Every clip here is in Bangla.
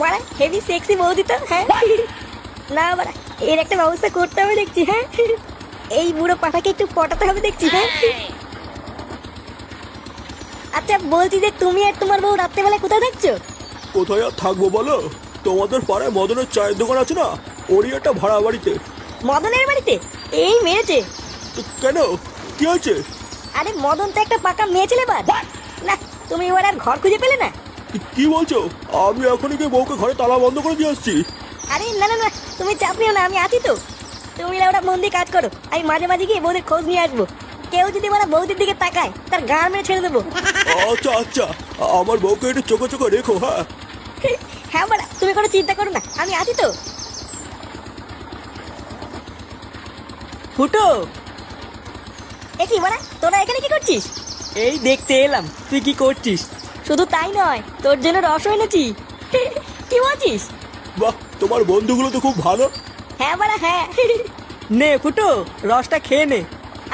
বাড়া হেভি সেক্সি বৌদি তো, হ্যাঁ। না বাড়া, এর একটা ব্যবস্থা করতে হবে দেখছি, হ্যাঁ। এই বুড়ো পাঠাকে একটু পটাতে হবে দেখছি, হ্যাঁ। আচ্ছা বলছি যে তুমি আর তোমার বউ রাত্রেবেলায় কোথায় থাকছো? কোথায় আর থাকবো বলো? তোমাদের পাড়ায় মদনের চায়ের দোকান আছে না, ওরই একটা ভাড়া বাড়িতে। মদনের বাড়িতে? এই মেরেছে। তো কেন, কি হয়েছে? আরে মদন তো একটা পাকা মেয়ে ছেলে বাদ। না, তুমি এবার আর ঘর খুঁজে পেলে না? কি বলছো? আমি এখনই গিয়ে বউকে ঘরে তালা বন্ধ করে দিয়ে আসছি। আরে না না না, তুমি চাপ নিও না, আমি আছি তো। তুমি ওরা মন দিয়ে কাজ করো, আমি মাঝে মাঝে গিয়ে বৌদির খোঁজ নিয়ে আসবো। কেউ যদি মানে বৌদির দিকে তাকায় তার গান মেরে ছেড়ে দেবো। আচ্ছা আচ্ছা, আমার বউকে একটু চোখে চোখে রেখো, হ্যাঁ। হ্যাঁ বাড়া, তুমি কোনো চিন্তা করো না, আমি আছি তো। ফুটো, এ কি বাড়া, তোরা এখানে কি করছিস? এই দেখতে এলাম তুই কি করছিস। শুধু তাই নয়, তোর জন্য রস এনেছি। কি বলছিস? বাহ, তোমার বন্ধুগুলো তো খুব ভালো। হ্যাঁ বাড়া হ্যাঁ। নে ফুটো, রসটা খেয়ে নে।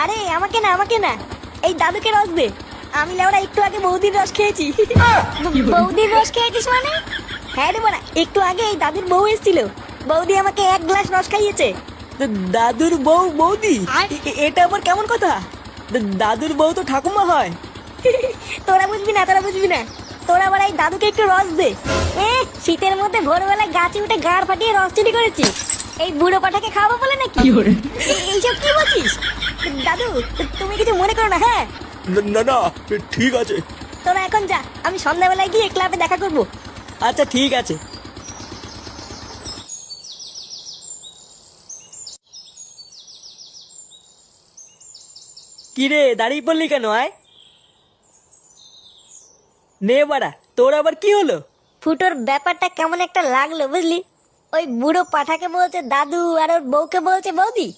আরে আমাকে না, আমাকে না, এই দাদুকে রস দে। আমি লেওড়া একটু আগে বৌদির রস খেয়েছি। বৌদির রস খেয়েছিস মানে? হ্যাঁ রে বাড়া, একটু আগে এই দাদুর বউ এসেছিল, বৌদি আমাকে 1 গ্লাস রস খাইয়েছে। দাদুর বউ বৌদি? এটা আবার কেমন কথা? দাদুর বউ তো ঠাকুমা হয়। তোরা বুঝবি না, তোরা বুঝবি না। তোরা বাড়া এই দাদুকে একটু রস দে। শীতের মধ্যে ভোরবেলায় গাছে উঠে গাড় ফাটিয়ে রস চুরি করেছি, এই বুড়ো পাঠাকে খাওয়াবো বলে নাকি? এইসব কি বলছিস? দাদু তুমি কিছু মনে করো না, হ্যাঁ। না না, ঠিক আছে। তোরা এখন যা, আমি সন্ধ্যাবেলায় গিয়ে ক্লাবে দেখা করবো। আচ্ছা ঠিক আছে। কিরে দাঁড়িয়ে পড়লি কেন? আয় নে বাড়া, তোর আবার কি হলো? ফুটোর ব্যাপারটা কেমন একটা লাগলো বুঝলি। ওই বুড়ো পাঠাকে বলছে দাদু আর ওর বউকে বলছে বৌদি।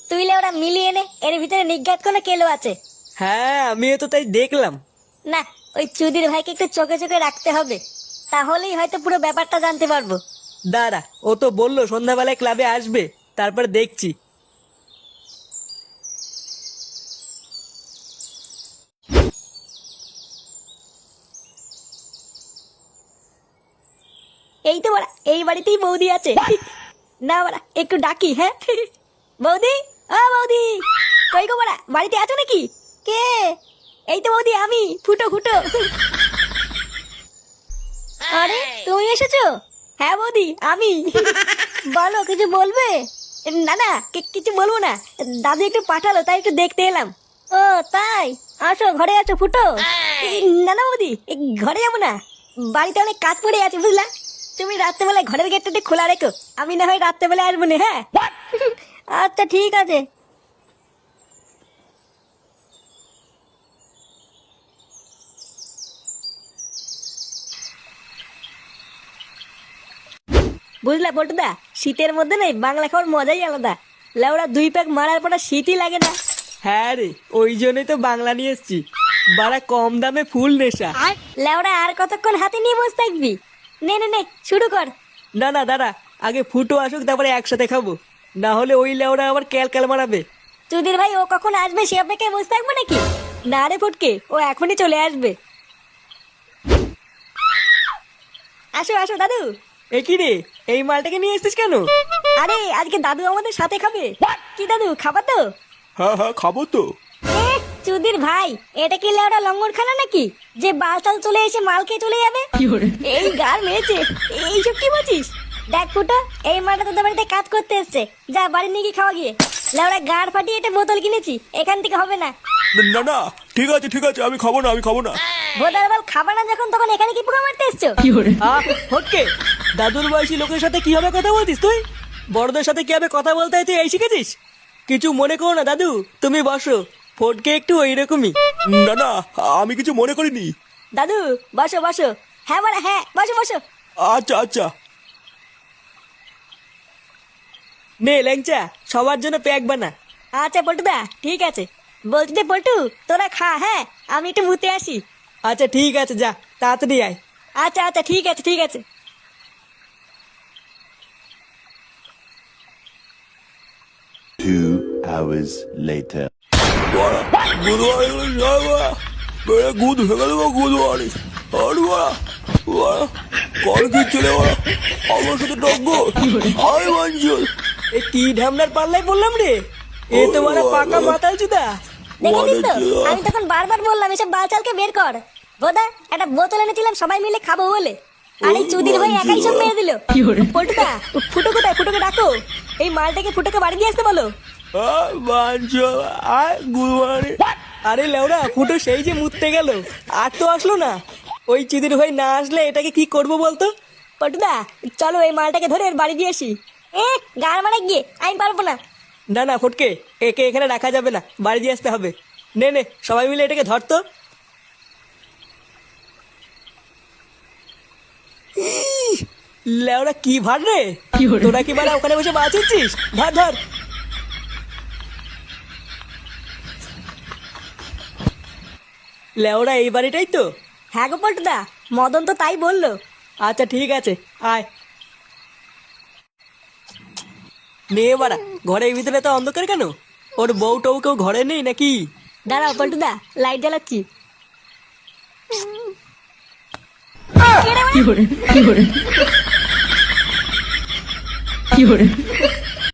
তুইলে ওরা মিলিয়ে নে, এর ভিতরে নিজ্ঞাত কোনো কেলো আছে। হ্যাঁ আমিও তো তাই দেখলাম। না, ওই চুদির ভাইকে একটু চোখে চোখে রাখতে হবে, তাহলেই হয়তো পুরো ব্যাপারটা জানতে পারবো। দাঁড়া, ও তো বললো সন্ধ্যাবেলায় ক্লাবে আসবে, তারপর দেখছি। এই তো বড়া, এই বাড়িতেই বৌদি আছে। না বড়া, একটু ডাকি, হ্যাঁ। বৌদি, ও বৌদি, কই গো বড়া, বাড়িতে আছো নাকি? কে? এই তো বৌদি, আমি ফুটো ফুটো। আরে তুমি এসেছো? হ্যাঁ বৌদি আমি। বলো, কিছু বলবে? না না, কিছু বলবো না, দাদু একটু পাঠালো তাই একটু দেখতে এলাম। ও তাই, আসো ঘরে আছো ফুটো। না না বৌদি, ঘরে যাবো না, বাড়িতে অনেক কাজ পড়ে আছে বুঝলা। তুমি রাত্রেবেলায় ঘরের গেটটা একটু খোলা রেখো, আমি না হয় রাত্রেবেলায় আসবো না, হ্যাঁ। আচ্ছা ঠিক আছে। বুঝলা পটুদা, শীতের মধ্যে না বাংলা খাওয়ার মজাই আলাদা। লেওড়া 2 প্যাক মারার পর শীতই লাগে না। হ্যাঁ রে, ওই জন্যই তো বাংলা নিয়ে এসছি, বাড়া কম দামে ফুল নেশা। লেওড়া আর কতক্ষণ হাতে নিয়ে বসে থাকবি? নে নে নে, শুরু কর। না না দাঁড়া, আগে ফুটো আসুক তারপরে একসাথে খাবো, না হলে ওই লেওরা আবার ক্যাল মারাবে। চুদির ভাই ও কখন আসবে সে অপেক্ষায় বসে থাকবো নাকি? না রে ফুটকে, ও এখনই চলে আসবে। আসো আসো দাদু। এ কি রে, এই মালটাকে নিয়ে এসেছিস কেন? আরে আজকে দাদু আমাদের সাথে খাবে। কি দাদু, খাবা তো? হ্যাঁ হ্যাঁ, খাবো তো। চুদির ভাই, এটা কি লেওড়া লঙ্গর খানা নাকি যে বালতাল চলে এসে মাল খেয়ে চলে যাবে? এই গার মেরেছে, এইসব কি বলছিস? দেখ ফুটো, এই মালটা তোদের বাড়িতে কাজ করতে এসছে, যা বাড়ি নিয়ে গিয়ে খাওয়া গিয়ে। লেওড়া গাড় ফাটিয়ে একটা বোতল কিনেছি, এখান থেকে হবে না। না না, ঠিক আছে ঠিক আছে, আমি খাবো না, আমি খাবো না। ভোদার বল খাবা না যখন, তখন এখানে কি পোকা মারতে এসছো? হটকে, দাদুর বয়সী লোকের সাথে কিভাবে কথা বলতিস তুই? বড়দের সাথে কিভাবে কথা বলতে হয় তুই এই শিখেছিস? কিছু মনে করো না দাদু, তুমি বসো, ফটকে একটু ওইরকমই। না না, আমি কিছু মনে করিনি। দাদু বসো বসো। হ্যাঁ বড়া হ্যাঁ, বসো বসো। আচ্ছা আচ্ছা। নে ল্যাংচা, সবার জন্য প্যাক বানা। আচ্ছা পল্টুদা, ঠিক আছে। বলছি যে পল্টু, তোরা খা, হ্যাঁ, আমি একটু মুতে আসি। আচ্ছা ঠিক আছে, যা তাড়াতাড়ি আয়। আচ্ছা আচ্ছা ঠিক আছে ঠিক আছে। Two hours later. Good morning, good ভেঙে দেবো, গুড মর্নিং। কল কি চলে ওরা আমার সাথে টক্কর হাই বাঞ্চল এ কি ঢামনার পাল্লাই বললাম রে, এ তোমার পাকা মাতাল চুদা। দেখেছিস তো মানে আমি তখন বারবার বললাম এসব বালচালকে বের কর। বোধা একটা বোতল এনেছিলাম সবাই মিলে খাবো বলে, আর এই চুদির ভাই একাই সব মেরে দিল। পল্টুদা ফুটো কোথায়? ফুটোকে ডাকো, এই মালটাকে ফুটোকে বাড়ি দিয়ে আসতে বলো। বাঞ্চল আয় গুরুবারে আরে লেওড়া, ফুটো সেই যে মুততে গেল, আর তো আসলো না। ওই চুদির ভাই না আসলে এটাকে কি করব বলতো? পল্টুদা চলো এই মালটাকে ধরে এর বাড়ি দিয়ে আসি। গাড় মারা গিয়ে আমি পারবো না। না না ফটকে, একে এখানে রাখা যাবে না, বাড়ি দিয়ে আসতে হবে। নে নে সবাই মিলে এটাকে ধরতো। লেওড়া কি ভার রে, তোরা কি বাড়া ওখানে বসে বাঁচিয়েছিস? ধর ধর। লেওড়া এই বাড়িটাই তো। হ্যাঁ গো পল্টুদা, মদন তো তাই বললো। আচ্ছা ঠিক আছে, আয়। নে বাড়া, ঘরের ভিতরে তো অন্ধকার কেন? ওর বউ টউ কেউ ঘরে নেই নাকি? দাঁড়াও পল্টুদা, লাইট জ্বালাচ্ছি। কি hore